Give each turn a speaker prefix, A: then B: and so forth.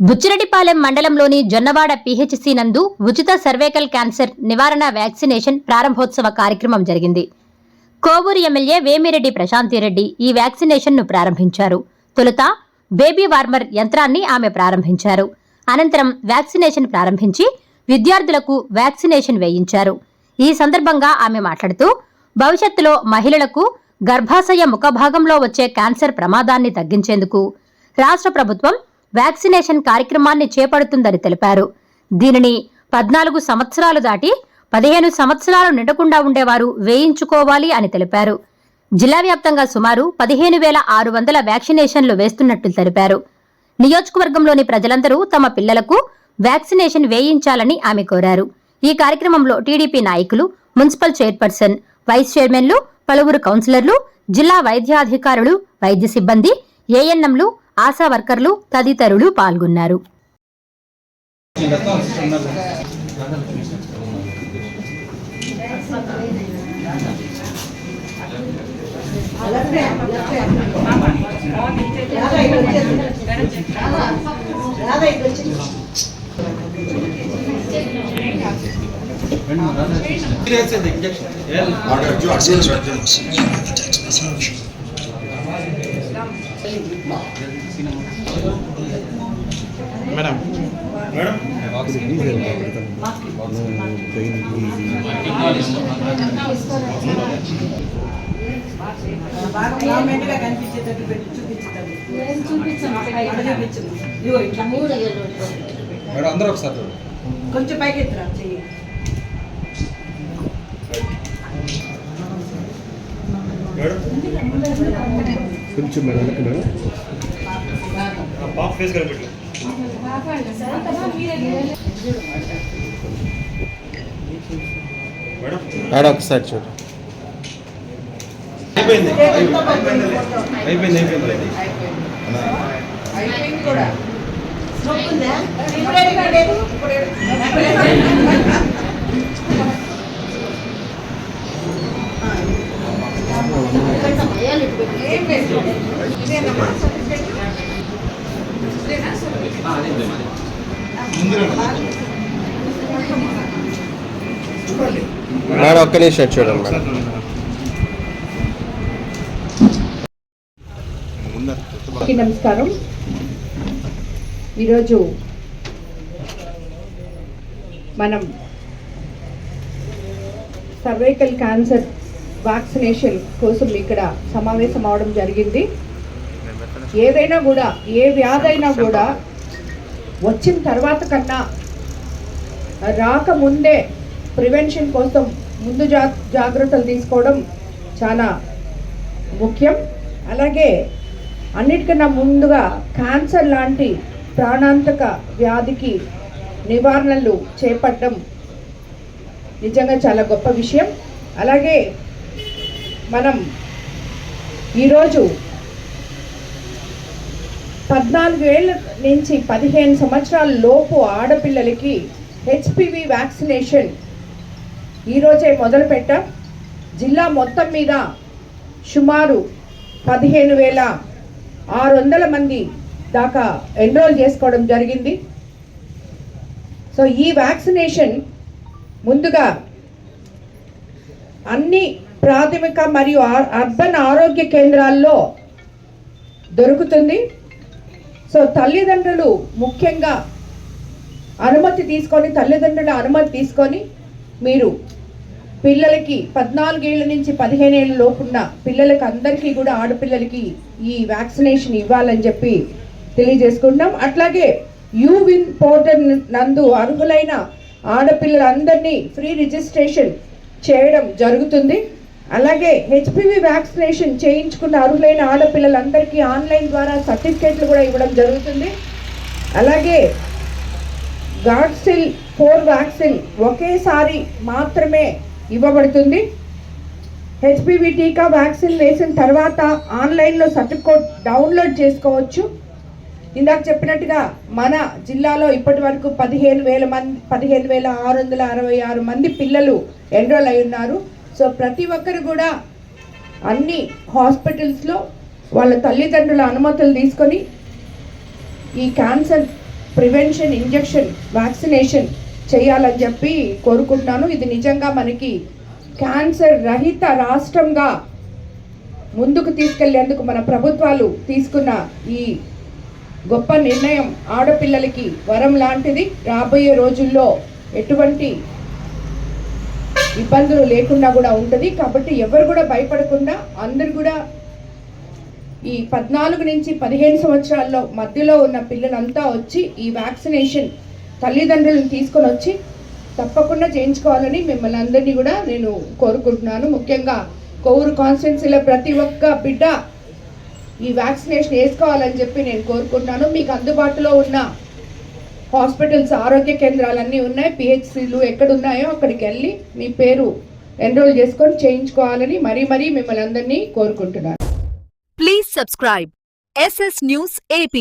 A: బుచ్చిరెడ్డిపాలెం మండలంలోని జొన్నవాడ పీహెచ్సీ నందు ఉచిత సర్వైకల్ క్యాన్సర్ నివారణ వ్యాక్సినేషన్ ప్రారంభోత్సవ కార్యక్రమం జరిగింది. కోవూరు ఎమ్మెల్యే వేమిరెడ్డి ప్రశాంతిరెడ్డి ఈ వ్యాక్సినేషన్ను ప్రారంభించారు. తొలుత బేబీ వార్మర్ యంత్రాన్ని ఆమె ప్రారంభించారు. అనంతరం వ్యాక్సినేషన్ ప్రారంభించి విద్యార్థులకు వ్యాక్సినేషన్ వేయించారు. ఈ సందర్భంగా ఆమె మాట్లాడుతూ, భవిష్యత్తులో మహిళలకు గర్భాశయ ముఖభాగంలో వచ్చే క్యాన్సర్ ప్రమాదాన్ని తగ్గించేందుకు రాష్ట్ర ప్రభుత్వం వ్యాక్సినేషన్ కార్యక్రమాన్ని చేపడుతుందని తెలిపారు. దీనిని 14 సంవత్సరాలు దాటి 15 సంవత్సరాలు నిండకుండా ఉండేవారు వేయించుకోవాలి అని తెలిపారు. జిల్లా వ్యాప్తంగా సుమారు 15,600 వ్యాక్సినేషన్లు వేస్తున్నట్లు తెలిపారు. నియోజకవర్గంలోని ప్రజలందరూ తమ పిల్లలకు వ్యాక్సినేషన్ వేయించాలని ఆమె కోరారు. ఈ కార్యక్రమంలో టీడీపీ నాయకులు, మున్సిపల్ చైర్పర్సన్, వైస్ చైర్మన్లు, పలువురు కౌన్సిలర్లు, జిల్లా వైద్యాధికారులు, వైద్య సిబ్బంది, ఏఎన్ఎంలు, ఆశా వర్కర్లు తదితరులు పాల్గొన్నారు.
B: మేడం మేడం అందరూ ఒకసారి
C: కొంచెం పైకి ఎత్తురా చెయ్యి.
B: కొంచెం మేడం మేడం పాప ఫేస్ కనిపెట్టు మేడం ఒకసారి చూడు. అయిపోయింది అయిపోయింది అయిపోయింది
C: కూడా
B: మేడం ఒక్క నిమిషం చూడండి మేడం.
D: నమస్కారం. ఈరోజు మనం సర్వైకల్ క్యాన్సర్ వ్యాక్సినేషన్ కోసం ఇక్కడ సమావేశం అవడం జరిగింది. ఏదైనా కూడా, ఏ వ్యాధైనా కూడా వచ్చిన తర్వాత కన్నా రాకముందే ప్రివెన్షన్ కోసం ముందు జాగ్రత్తలు తీసుకోవడం చాలా ముఖ్యం. అలాగే అన్నిటికన్నా ముందుగా క్యాన్సర్ లాంటి ప్రాణాంతక వ్యాధికి నివారణలు చేపట్టడం నిజంగా చాలా గొప్ప విషయం. అలాగే మనం ఈరోజు 14 ఏళ్ళ నుంచి 15 సంవత్సరాల లోపు ఆడపిల్లలకి హెచ్పివి వ్యాక్సినేషన్ ఈరోజే మొదలుపెట్టాం. జిల్లా మొత్తం మీద సుమారు 15,600 మంది దాకా ఎన్రోల్ చేసుకోవడం జరిగింది. సో ఈ వ్యాక్సినేషన్ ముందుగా అన్ని ప్రాథమిక మరియు అర్బన్ ఆరోగ్య కేంద్రాల్లో దొరుకుతుంది. సో తల్లిదండ్రులు ముఖ్యంగా తల్లిదండ్రుల అనుమతి తీసుకొని మీరు పిల్లలకి 14 ఏళ్ళ నుంచి 15 ఏళ్ళ లోపున్న పిల్లలకి అందరికీ కూడా, ఆడపిల్లలకి ఈ వ్యాక్సినేషన్ ఇవ్వాలని చెప్పి తెలియజేసుకుంటాం. అట్లాగే యూవిన్ పోర్టల్ నందు అర్హులైన ఆడపిల్లలందరినీ ఫ్రీ రిజిస్ట్రేషన్ చేయడం జరుగుతుంది. అలాగే హెచ్పివి వ్యాక్సినేషన్ చేయించుకున్న అర్హులైన ఆడపిల్లలందరికీ ఆన్లైన్ ద్వారా సర్టిఫికేట్లు కూడా ఇవ్వడం జరుగుతుంది. అలాగే గార్డ్సిల్ 4 వ్యాక్సిన్ ఒకేసారి మాత్రమే ఇవ్వబడుతుంది. హెచ్పివి టీకా వ్యాక్సిన్ వేసిన తర్వాత ఆన్లైన్లో సర్టిఫికేట్ డౌన్లోడ్ చేసుకోవచ్చు. ఇందాక చెప్పినట్టుగా మన జిల్లాలో ఇప్పటి వరకు 15,666 మంది పిల్లలు ఎన్రోల్ అయి ఉన్నారు. సో ప్రతి ఒక్కరు కూడా అన్ని హాస్పిటల్స్లో వాళ్ళ తల్లిదండ్రుల అనుమతులు తీసుకొని ఈ క్యాన్సర్ ప్రివెన్షన్ ఇంజెక్షన్ వ్యాక్సినేషన్ చేయాలని చెప్పి కోరుకుంటున్నాను. ఇది నిజంగా మనకి క్యాన్సర్ రహిత రాష్ట్రంగా ముందుకు తీసుకెళ్లేందుకు మన ప్రభుత్వాలు తీసుకున్న ఈ గొప్ప నిర్ణయం ఆడపిల్లలకి వరం లాంటిది. రాబోయే రోజుల్లో ఎటువంటి ఇబ్బందులు లేకుండా కూడా ఉంటుంది. కాబట్టి ఎవరు కూడా భయపడకుండా అందరు కూడా ఈ 14 నుంచి 15 సంవత్సరాల్లో మధ్యలో ఉన్న పిల్లలంతా వచ్చి ఈ వ్యాక్సినేషన్ తల్లిదండ్రులను తీసుకొని వచ్చి తప్పకుండా చేయించుకోవాలని మిమ్మల్ని అందరినీ కూడా నేను కోరుకుంటున్నాను. ముఖ్యంగా కొవ్వూరు కాన్స్టిట్యున్సీలో ప్రతి ఒక్క బిడ్డ ఈ వ్యాక్సినేషన్ వేసుకోవాలని చెప్పి నేను కోరుకుంటున్నాను. మీకు అందుబాటులో ఉన్న హాస్పిటల్స్ ఆరోగ్య కేంద్రాలన్నీ ఉన్నాయి, పిహెచ్సిలు ఎక్కడున్నాయో అక్కడికి వెళ్ళి మీ పేరు ఎన్రోల్ చేసుకొని చేయించుకోవాలని మరీ మిమ్మల్ని అందరినీ కోరుకుంటున్నాను.
E: Please subscribe SS News AP.